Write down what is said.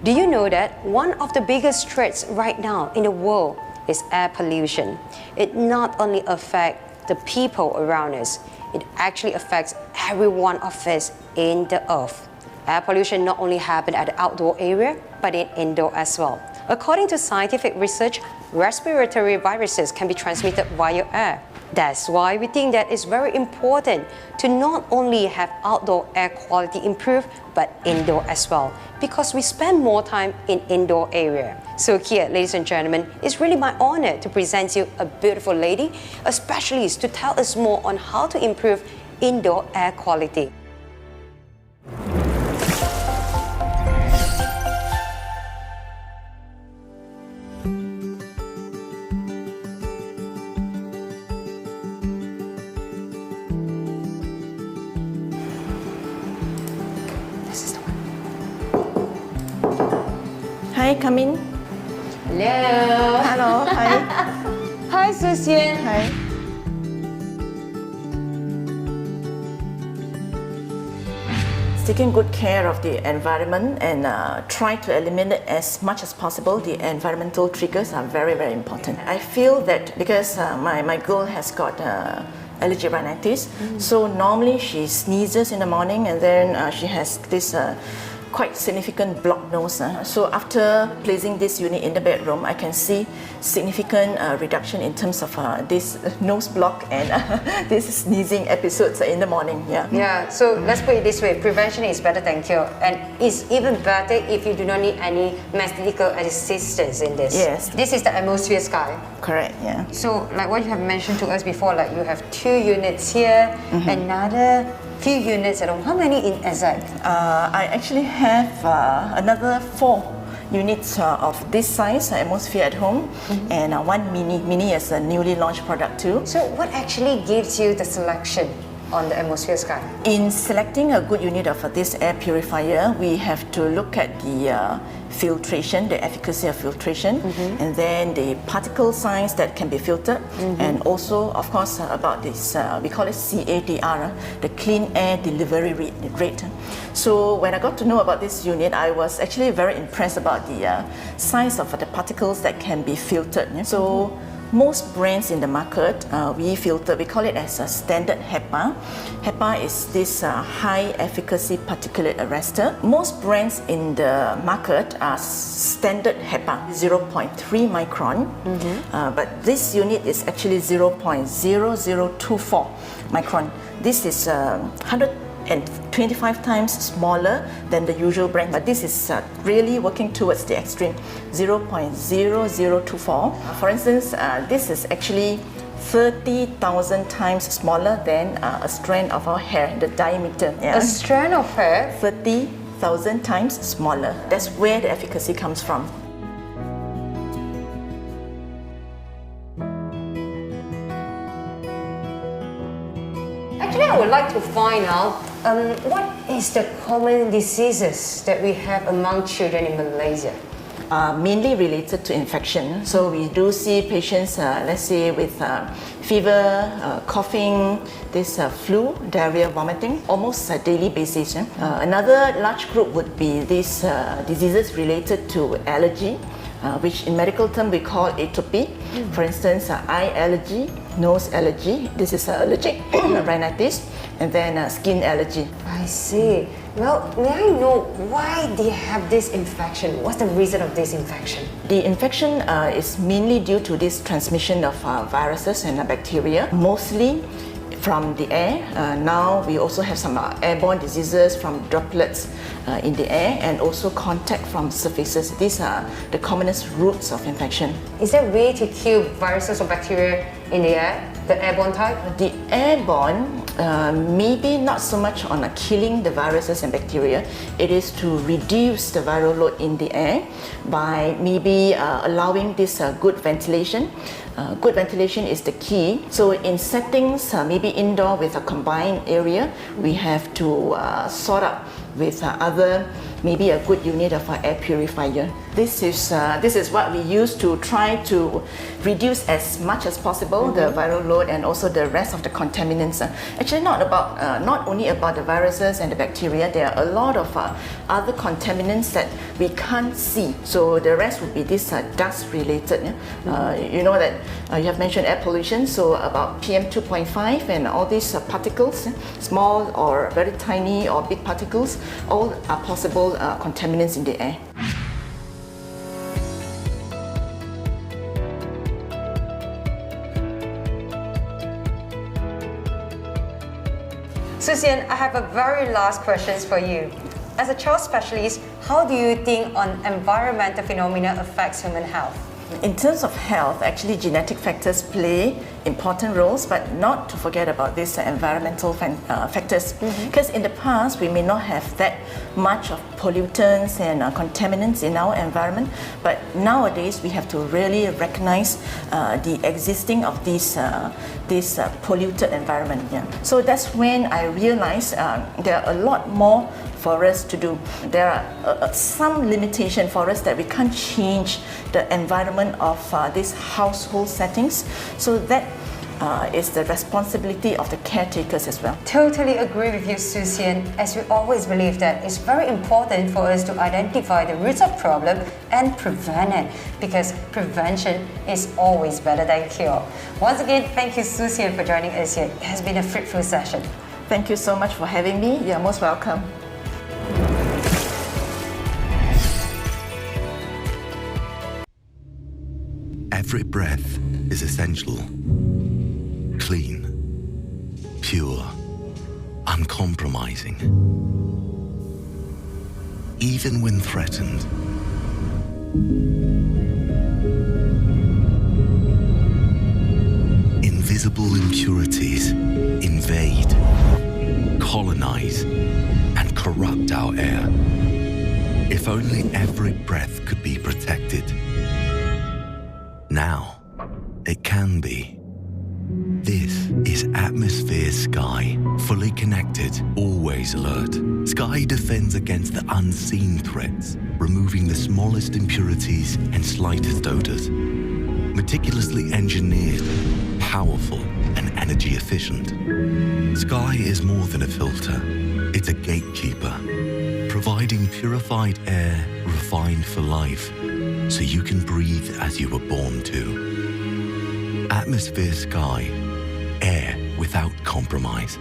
Do you know that one of the biggest threats right now in the world is air pollution? It not only affects the people around us, it actually affects every one of us in the earth. Air pollution not only happens at the outdoor area, but in indoor as well. According to scientific research, respiratory viruses can be transmitted via air. That's why we think that it's very important to not only have outdoor air quality improve, but indoor as well, because we spend more time in indoor area. So here, ladies and gentlemen, it's really my honor to present you a beautiful lady, a specialist to tell us more on how to improve indoor air quality. Hi, come in. Hello. Hello, hi. Hi, Susian. Hi. Taking good care of the environment and try to eliminate as much as possible the environmental triggers are very, very important. I feel that because my girl has got allergic rhinitis, so normally she sneezes in the morning and then she has this quite significant blocked nose. So after placing this unit in the bedroom, I can see significant reduction in terms of this nose block and this sneezing episodes in the morning. Yeah, so let's put it this way, prevention is better than cure, and it's even better if you do not need any medical assistance in this. Yes. This is the atmosphere sky. Correct, yeah. So like what you have mentioned to us before, like you have 2 units here, another few units at home. How many in exact? I actually have another 4 units of this size atmosphere at home, and one mini is a newly launched product too. So what actually gives you the selection on the atmosphere sky? In selecting a good unit of this air purifier, we have to look at the filtration, the efficacy of filtration, and then the particle size that can be filtered, and also, of course, about this, we call it CADR, the clean air delivery rate. So when I got to know about this unit, I was actually very impressed about the size of the particles that can be filtered. So most brands in the market, we call it as a standard HEPA. HEPA is this high efficacy particulate arrestor. Most brands in the market are standard HEPA, 0.3 micron, but this unit is actually 0.0024 micron. This is 125 times smaller than the usual brand, but this is really working towards the extreme, 0.0024. For instance, this is actually 30,000 times smaller than a strand of our hair, the diameter. A strand of hair? 30,000 times smaller. That's where the efficacy comes from. Actually, I would like to find out what is the common diseases that we have among children in Malaysia? Mainly related to infection. So we do see patients, let's say with fever, coughing, this flu, diarrhea, vomiting, almost a daily basis. Another large group would be these diseases related to allergy, which in medical term we call atopy. For instance, eye allergy, nose allergy, this is allergic rhinitis, and then skin allergy. I see. Well, may I know why they have this infection? What's the reason of this infection? The infection is mainly due to this transmission of viruses and bacteria, mostly from the air. Now we also have some airborne diseases from droplets in the air, and also contact from surfaces. These are the commonest routes of infection. Is there a way to kill viruses or bacteria in the air? The airborne type? The airborne, maybe not so much on killing the viruses and bacteria. It is to reduce the viral load in the air by maybe allowing this good ventilation. Good ventilation is the key. So in settings, maybe indoor with a combined area, we have to sort out with other, maybe a good unit of air purifier. This is what we use to try to reduce as much as possible the viral load and also the rest of the contaminants. Actually, not only about the viruses and the bacteria. There are a lot of other contaminants that we can't see. So the rest would be this dust related. You know that you have mentioned air pollution, so about PM 2.5 and all these particles, small or very tiny or big particles, all are possible contaminants in the air. Susian, I have a very last question for you. As a child specialist, how do you think environmental phenomena affects human health? In terms of health, actually genetic factors play important roles, but not to forget about these environmental factors. Because in the past, we may not have that much of pollutants and contaminants in our environment, but nowadays we have to really recognize the existing of this polluted environment. Yeah. So that's when I realized there are a lot more for us to do. There are some limitation for us that we can't change the environment of these household settings. So that is the responsibility of the caretakers as well. Totally agree with you, Susian, as we always believe that it's very important for us to identify the roots of problem and prevent it, because prevention is always better than cure. Once again, thank you, Susian, for joining us here. It has been a fruitful session. Thank you so much for having me. You're most welcome. Every breath is essential. Clean, pure, uncompromising. Even when threatened. Invisible impurities invade, colonize, and corrupt our air. If only every breath could be protected. Now, it can be. This is Atmosphere Sky. Fully connected, always alert. Sky defends against the unseen threats, removing the smallest impurities and slightest odors. Meticulously engineered, powerful, and energy efficient. Sky is more than a filter. It's a gatekeeper, providing purified air refined for life, so you can breathe as you were born to. Atmosphere Sky, air without compromise.